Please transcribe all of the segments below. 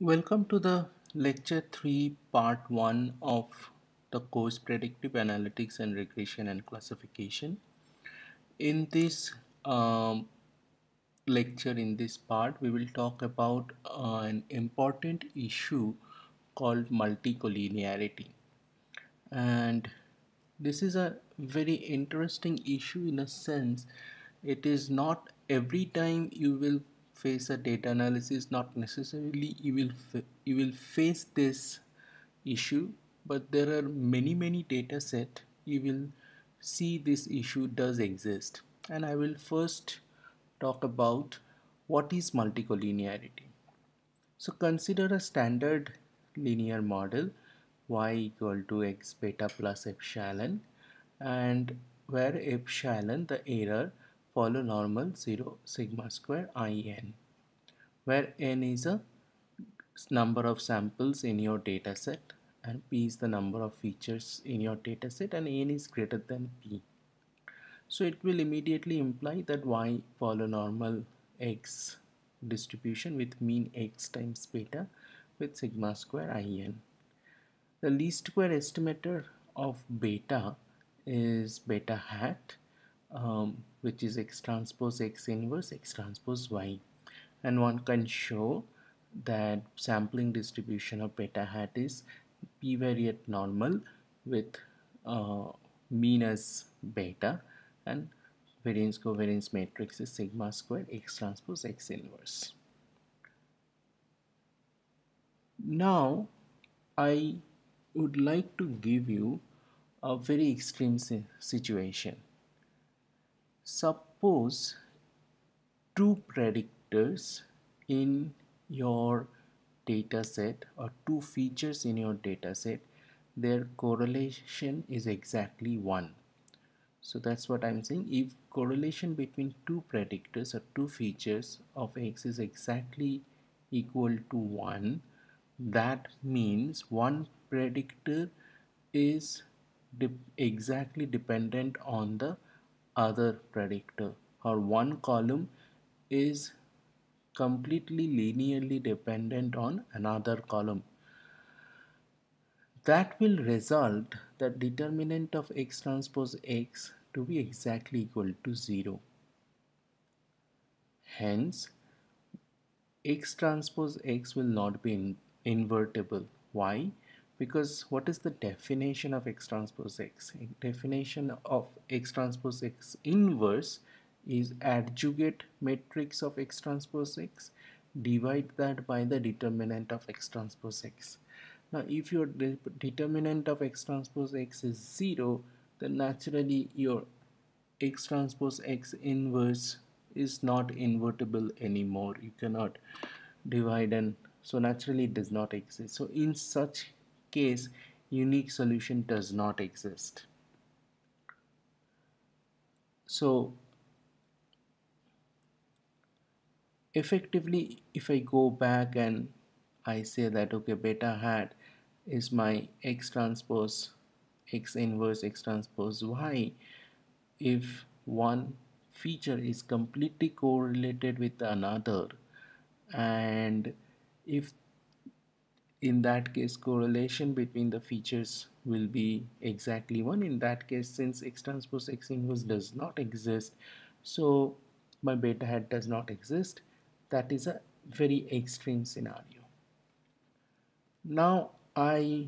Welcome to the lecture 3 part 1 of the course Predictive Analytics and Regression and Classification. In this lecture, in this part, we will talk about an important issue called multicollinearity. And this is a very interesting issue in a sense. It is not every time you will face a data analysis, not necessarily you will face this issue, but there are many data set you will see this issue does exist. And I will first talk about what is multicollinearity. So consider a standard linear model y equal to x beta plus epsilon, and where epsilon the error follow normal 0 sigma square in, where n is a number of samples in your data set and p is the number of features in your data set and n is greater than p. So it will immediately imply that y follow normal x distribution with mean x times beta with sigma square in. The least square estimator of beta is beta hat, which is x transpose x inverse x transpose y, and one can show that sampling distribution of beta hat is p-variate normal with mean as beta, and variance covariance matrix is sigma square x transpose x inverse. Now I would like to give you a very extreme situation. Suppose two predictors in your data set, or two features in your data set, their correlation is exactly 1. So that's what I'm saying. If correlation between two predictors or two features of x is exactly equal to 1, that means one predictor is exactly dependent on the other predictor, or one column is completely linearly dependent on another column. That will result the determinant of x transpose x to be exactly equal to 0. Hence, x transpose x will not be invertible. Why? Because what is the definition of x transpose x? Definition of x transpose x inverse is adjugate matrix of x transpose x, divide that by the determinant of x transpose x. Now if your determinant of x transpose x is 0, then naturally your x transpose x inverse is not invertible anymore. You cannot divide, and so naturally it does not exist. So in such case, unique solution does not exist. So effectively, if I go back and I say that okay, beta hat is my x transpose x inverse x transpose y, if one feature is completely correlated with another, and if in that case correlation between the features will be exactly 1, in that case, since x transpose x inverse does not exist, so my beta hat does not exist. That is a very extreme scenario. Now I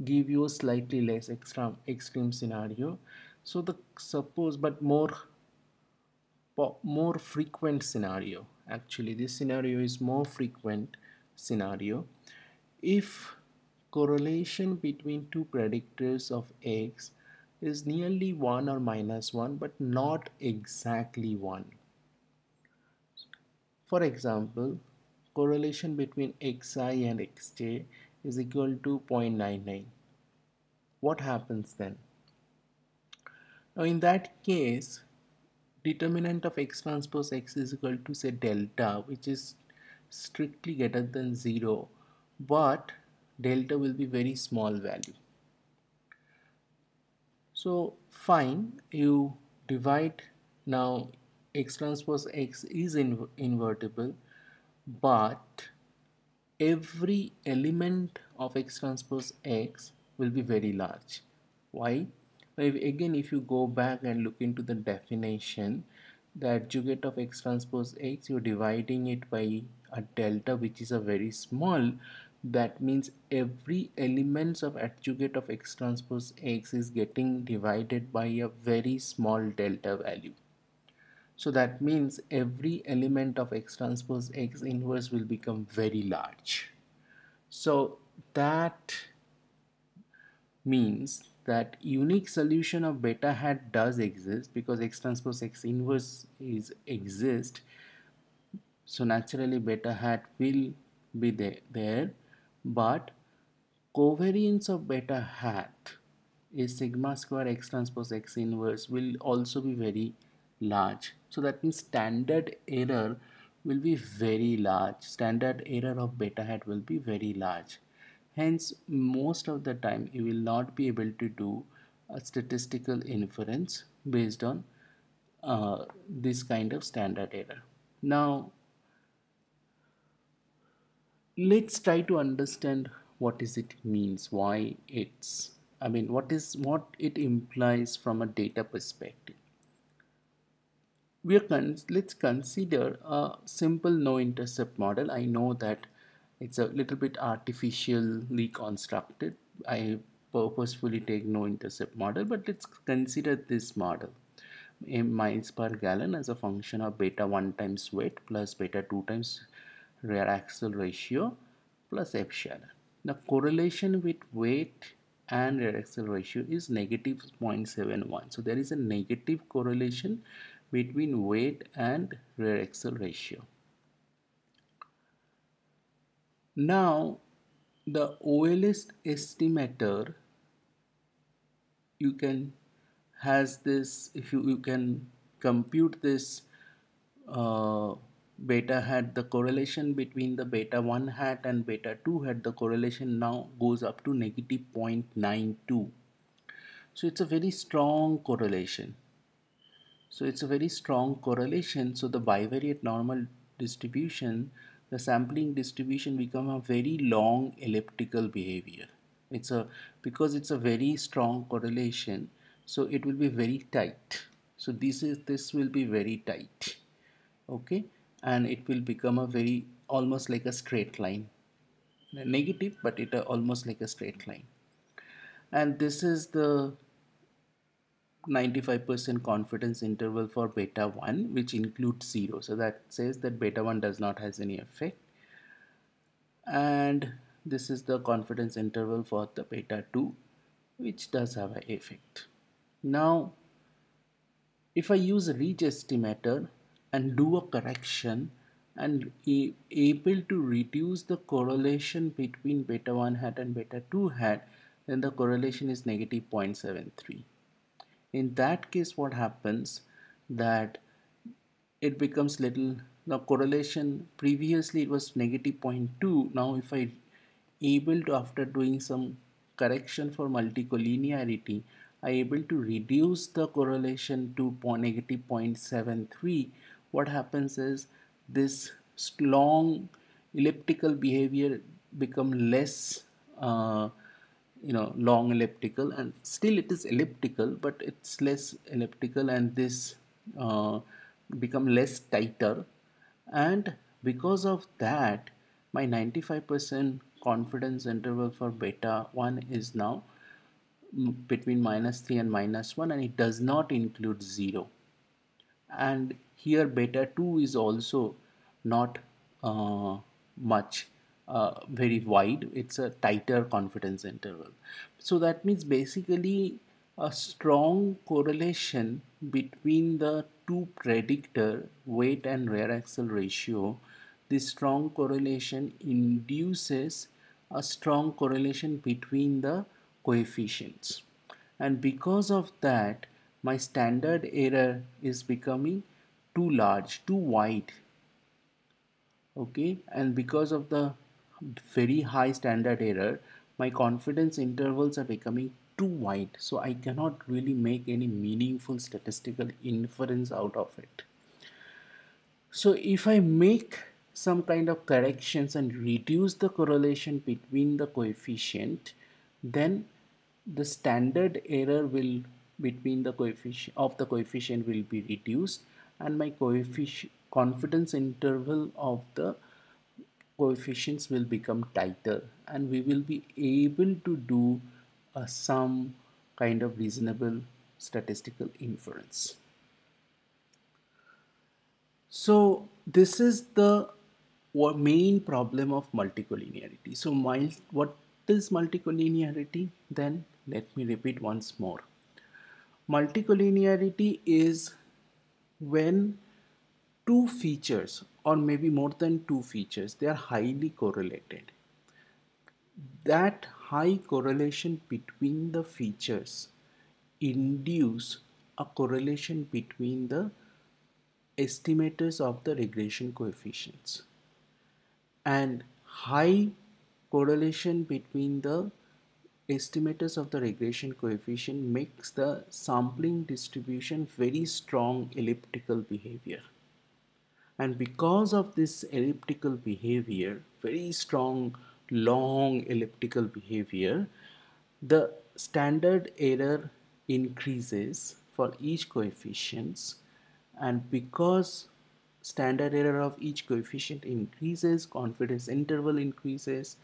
give you a slightly less extreme scenario. So the suppose, but more frequent scenario, actually this scenario is more frequent scenario. If correlation between two predictors of x is nearly 1 or -1 but not exactly 1. For example, correlation between xi and xj is equal to 0.99. What happens then? Now in that case, determinant of x transpose x is equal to, say, delta, which is strictly greater than 0, but delta will be very small value. So fine, you divide. Now x transpose x is invertible, but every element of X transpose X will be very large. Why? Again, if you go back and look into the definition, the adjugate of X transpose X, you're dividing it by a delta which is a very small. That means every elements of adjugate of X transpose X is getting divided by a very small delta value. So that means every element of X transpose X inverse will become very large. So that means that unique solution of beta hat does exist because X transpose X inverse is exist. So naturally beta hat will be there, but covariance of beta hat is sigma square X transpose X inverse will also be very large. So that means standard error will be very large. Standard error of beta hat will be very large. Hence, most of the time you will not be able to do a statistical inference based on this kind of standard error. Now, let's try to understand what is it means, why it's, I mean, what it implies from a data perspective. Let's consider a simple no intercept model. I know that it's a little bit artificially constructed. I purposefully take no intercept model, but let's consider this model. M miles per gallon as a function of beta 1 times weight plus beta 2 times rear axle ratio plus epsilon. The correlation with weight and rear axle ratio is negative 0.71. So there is a negative correlation between weight and rear axle ratio. Now the OLS estimator, you can has this, if you can compute this beta hat, the correlation between the beta 1 hat and beta 2 hat, the correlation now goes up to negative 0.92. So it's a very strong correlation. So the bivariate normal distribution, the sampling distribution become a very long elliptical behavior. It's a Because it's a very strong correlation, so it will be very tight. So this will be very tight, okay, and it will become a very almost like a straight line, negative, but it almost like a straight line. And this is the 95% confidence interval for beta 1, which includes 0. So that says that beta 1 does not has any effect. And this is the confidence interval for the beta 2, which does have an effect. Now, if I use a ridge estimator and do a correction and able to reduce the correlation between beta 1 hat and beta 2 hat, then the correlation is negative 0.73. In that case, what happens that it becomes little, the correlation previously it was negative zero point 0.2. Now if I able to, after doing some correction for multicollinearity, I able to reduce the correlation to negative 0.73. What happens is this long elliptical behavior become less long elliptical, and still it is elliptical, but it's less elliptical, and this become less tighter. And because of that, my 95% confidence interval for beta 1 is now between -3 and -1, and it does not include 0. And here beta 2 is also not much very wide, it's a tighter confidence interval. So that means basically a strong correlation between the two predictor, weight and rear axle ratio. This strong correlation induces a strong correlation between the coefficients, and because of that my standard error is becoming too large, too wide, okay, and because of the very high standard error my confidence intervals are becoming too wide, so I cannot really make any meaningful statistical inference out of it. So if I make some kind of corrections and reduce the correlation between the coefficient, then the standard error will between the coefficient will be reduced, and my coefficient confidence interval of the coefficients will become tighter, and we will be able to do some kind of reasonable statistical inference. So this is the main problem of multicollinearity. So what is multicollinearity? Then let me repeat once more. Multicollinearity is when two features, or maybe more than two features, they are highly correlated. That high correlation between the features induce a correlation between the estimators of the regression coefficients, and high correlation between the estimators of the regression coefficient makes the sampling distribution very strong elliptical behavior. And because of this elliptical behavior, very strong long elliptical behavior, the standard error increases for each coefficients, and because standard error of each coefficient increases, confidence interval increases,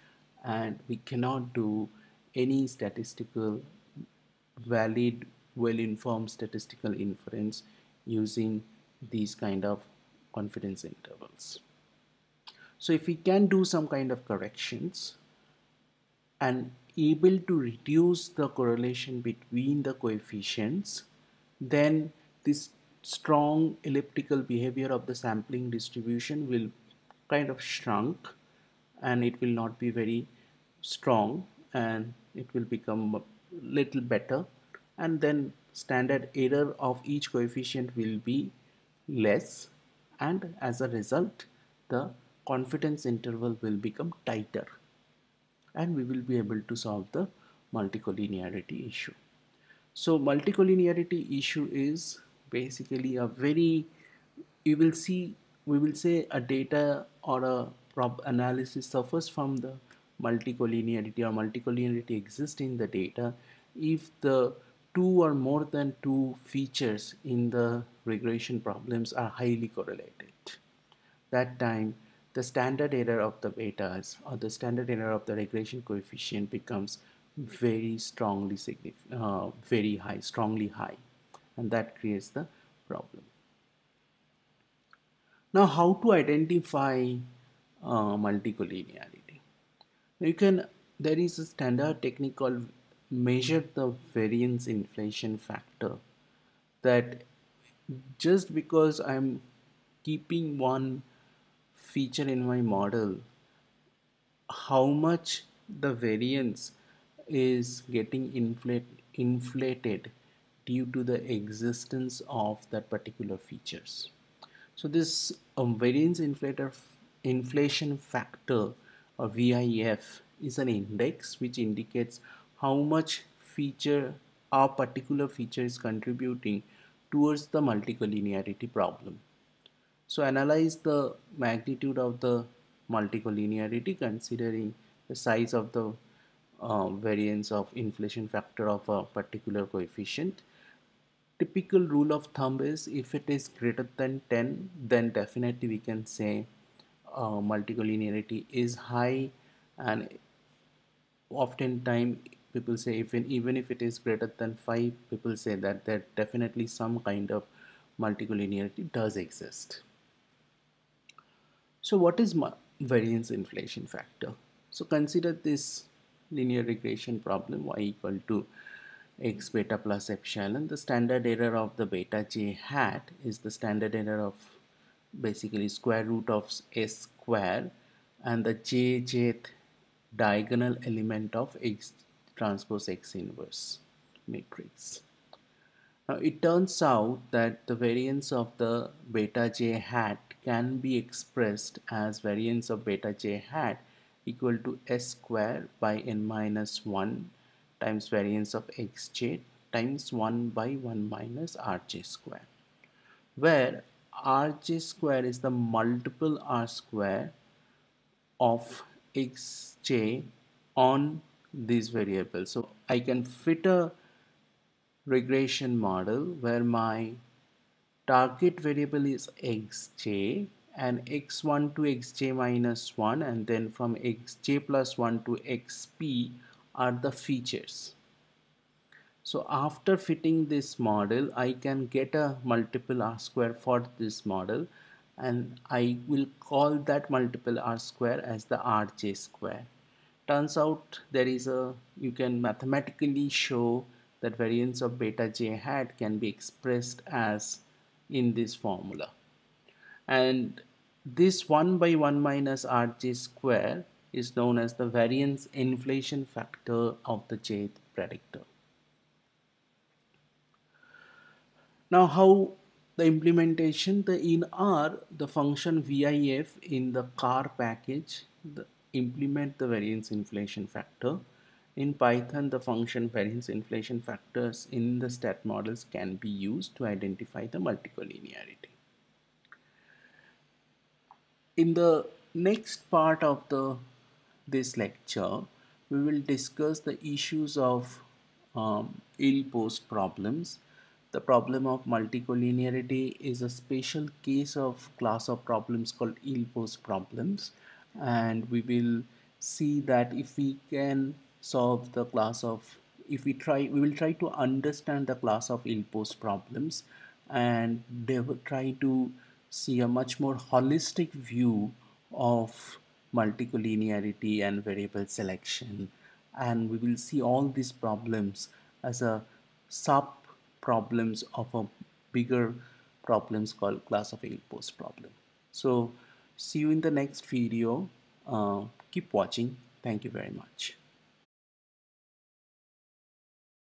and we cannot do any statistical valid, well-informed statistical inference using these kind of confidence intervals. So if we can do some kind of corrections and able to reduce the correlation between the coefficients, then this strong elliptical behavior of the sampling distribution will kind of shrunk, and it will not be very strong, and it will become a little better, and then standard error of each coefficient will be less, and as a result the confidence interval will become tighter, and we will be able to solve the multicollinearity issue. So multicollinearity issue is basically a very, you will see, we will say a data or a prob analysis suffers from the multicollinearity, or multicollinearity exists in the data if the two or more than two features in the regression problems are highly correlated. That time the standard error of the betas, or the standard error of the regression coefficient, becomes very strongly very high, strongly high, and that creates the problem. Now, how to identify multicollinearity? You can, there is a standard technique called measure the variance inflation factor, that just because I'm keeping one feature in my model, how much the variance is getting inflated due to the existence of that particular features. So this variance inflation factor, or VIF, is an index which indicates how much feature a particular feature is contributing towards the multicollinearity problem. So analyze the magnitude of the multicollinearity considering the size of the variance of inflation factor of a particular coefficient. Typical rule of thumb is if it is greater than 10, then definitely we can say multicollinearity is high, and oftentimes people say even if it is greater than 5, people say that there definitely some kind of multicollinearity does exist. So what is variance inflation factor? So consider this linear regression problem, y equal to x beta plus epsilon. The standard error of the beta j hat is the standard error of basically square root of s square, and the jth diagonal element of x transpose x inverse matrix. Now it turns out that the variance of the beta j hat can be expressed as variance of beta j hat equal to s square by n minus 1 times variance of xj times 1 by 1 minus rj square, where Rj square is the multiple R square of xj on this variable. So I can fit a regression model where my target variable is xj and x1 to xj minus 1, and then from xj plus 1 to xp are the features. So after fitting this model, I can get a multiple R square for this model, and I will call that multiple R square as the Rj square. Turns out there is a, you can mathematically show that variance of beta j hat can be expressed as in this formula. And this 1 by 1 minus Rj square is known as the variance inflation factor of the jth predictor. Now how the implementation, the in R, the function VIF in the car package implement the variance inflation factor. In Python, the function variance inflation factors in the stat models can be used to identify the multicollinearity. In the next part of this lecture, we will discuss the issues of ill-posed problems. The problem of multicollinearity is a special case of class of problems called ill-posed problems, and we will see that if we can solve the class of, if we try, we will try to understand the class of ill-posed problems, and they will try to see a much more holistic view of multicollinearity and variable selection, and we will see all these problems as a sub problems of a bigger problems called class of ill-posed problem. So see you in the next video. Keep watching. Thank you very much.